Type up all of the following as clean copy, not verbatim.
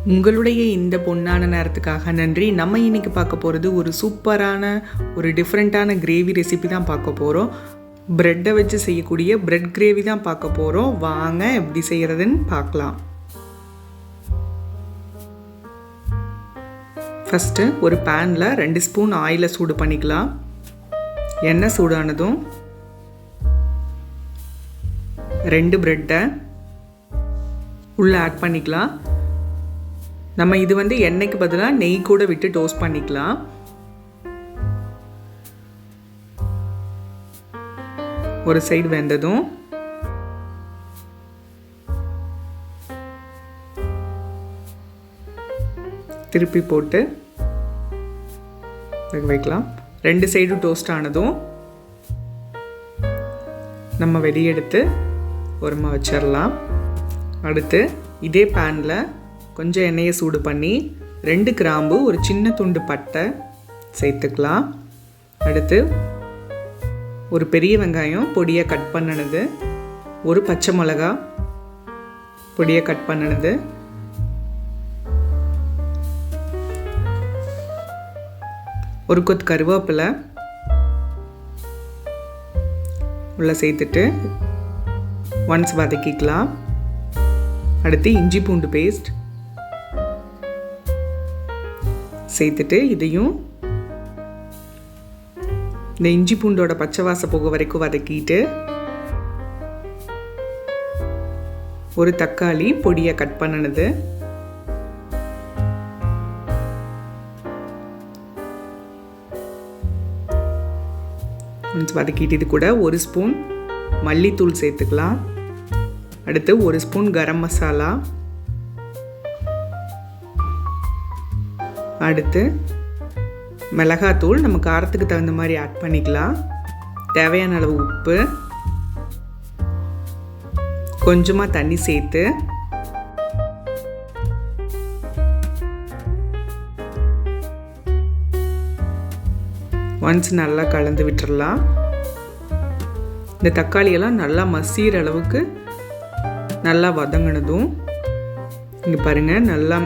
உங்களுடைய இந்த பொன்னான நேரத்துக்காக நன்றி. நம்ம இன்றைக்கி பார்க்க போகிறது ஒரு சூப்பரான ஒரு டிஃப்ரெண்ட்டான கிரேவி ரெசிபி தான் பார்க்க போகிறோம். ப்ரெட்டை வச்சு செய்யக்கூடிய ப்ரெட் கிரேவி தான் பார்க்க போகிறோம். வாங்க எப்படி செய்கிறதுன்னு பார்க்கலாம். ஃபஸ்ட்டு ஒரு பேனில் 2 ஸ்பூன் ஆயிலை சூடு பண்ணிக்கலாம். எண்ணெய் சூடானதும் 2 ப்ரெட்டை உள்ளே ஆட் பண்ணிக்கலாம். நம்ம இது எண்ணெய்க்கு பதிலாக நெய் கூட விட்டு டோஸ்ட் பண்ணிக்கலாம். ஒரு சைடு வெந்ததும் திருப்பி போட்டு வைக்கலாம். 2 சைடும் டோஸ்ட் ஆனதும் நம்ம வெளியெடுத்து ஓரமாக வச்சிடலாம். அடுத்து இதே பேனில் கொஞ்சம் எண்ணெயை சூடு பண்ணி 2 கிராம்பு, ஒரு சின்ன துண்டு பட்டை சேர்த்துக்கலாம். அடுத்து ஒரு பெரிய வெங்காயம் பொடியை கட் பண்ணினது, ஒரு பச்சை மிளகா பொடியை கட் பண்ணினது, ஒரு கொத்து கருவேப்பிலை உள்ள சேர்த்துட்டு ஒன்ஸ் வதக்கிக்கலாம். அடுத்து இஞ்சி பூண்டு பேஸ்ட் சேர்த்துட்டு இதையும் இந்த இஞ்சி பூண்டோட பச்சை வாசம் போக வரைக்கும் வதக்கிட்டு ஒரு தக்காளி பொடியை கட் பண்ணினது, வதக்கிட்டு இது கூட 1 ஸ்பூன் மல்லித்தூள் சேர்த்துக்கலாம். அடுத்து 1 ஸ்பூன் கரம் மசாலா, அடுத்து மிளகாத்தூள் நம்ம காரத்துக்கு தகுந்த மாதிரி ஆட் பண்ணிக்கலாம். தேவையான அளவு உப்பு, கொஞ்சமாக தண்ணி சேர்த்து ஒன்ஸ் நல்லா கலந்து விட்டுறலாம். இந்த தக்காளியெல்லாம் நல்லா மசிகிற அளவுக்கு நல்லா வதங்கினதும் இங்கே பாருங்கள் நல்லா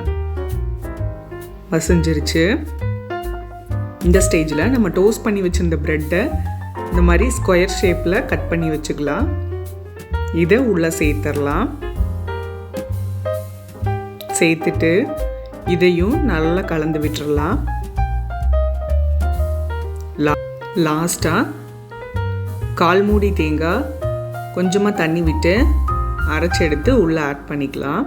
மசிஞ்சிருச்சு. இந்த ஸ்டேஜில் நம்ம டோஸ்ட் பண்ணி வச்சுருந்த ப்ரெட்டை இந்த மாதிரி ஸ்கொயர் ஷேப்பில் கட் பண்ணி வச்சுக்கலாம். இதை உள்ளே சேர்த்துடலாம். சேர்த்துட்டு இதையும் நல்லா கலந்து விட்டுறலாம். லாஸ்ட்டாக 1/4 மூடி தேங்காய் கொஞ்சமாக தண்ணி விட்டு அரைச்சி எடுத்து உள்ளே ஆட் பண்ணிக்கலாம்.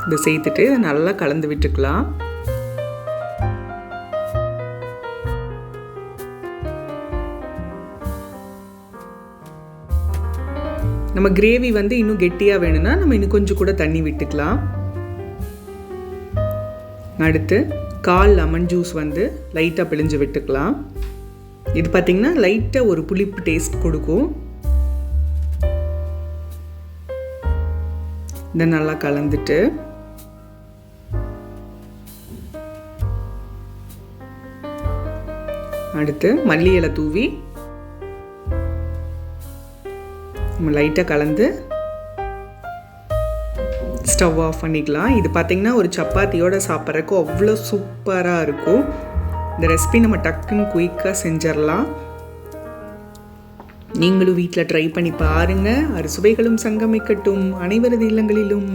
இதை சேர்த்துட்டு நல்லா கலந்து விட்டுக்கலாம். நம்ம கிரேவி இன்னும் கெட்டியாக வேணும்னா நம்ம இன்னும் கொஞ்சம் கூட தண்ணி விட்டுக்கலாம். அடுத்து 1/4 லெமன் ஜூஸ் லைட்டாக பிழிஞ்சு விட்டுக்கலாம். இது பார்த்திங்கன்னா லைட்டாக ஒரு புளிப்பு டேஸ்ட் கொடுக்கும். இதை நல்லா கலந்துட்டு அடுத்து மல்லி இலை தூவி நம்ம லைட்டாக கலந்து ஸ்டவ் ஆஃப் பண்ணிக்கலாம். இது பார்த்திங்கன்னா ஒரு சப்பாத்தியோடு சாப்பிட்றதுக்கு அவ்வளோ சூப்பராக இருக்கும். இந்த ரெசிபி நம்ம டக்குன்னு குயிக்காக செஞ்சிடலாம். நீங்களும் வீட்டில் ட்ரை பண்ணி பாருங்கள். அறுசுவைகளும் சங்கமிக்கட்டும் அனைவரது இல்லங்களிலும்.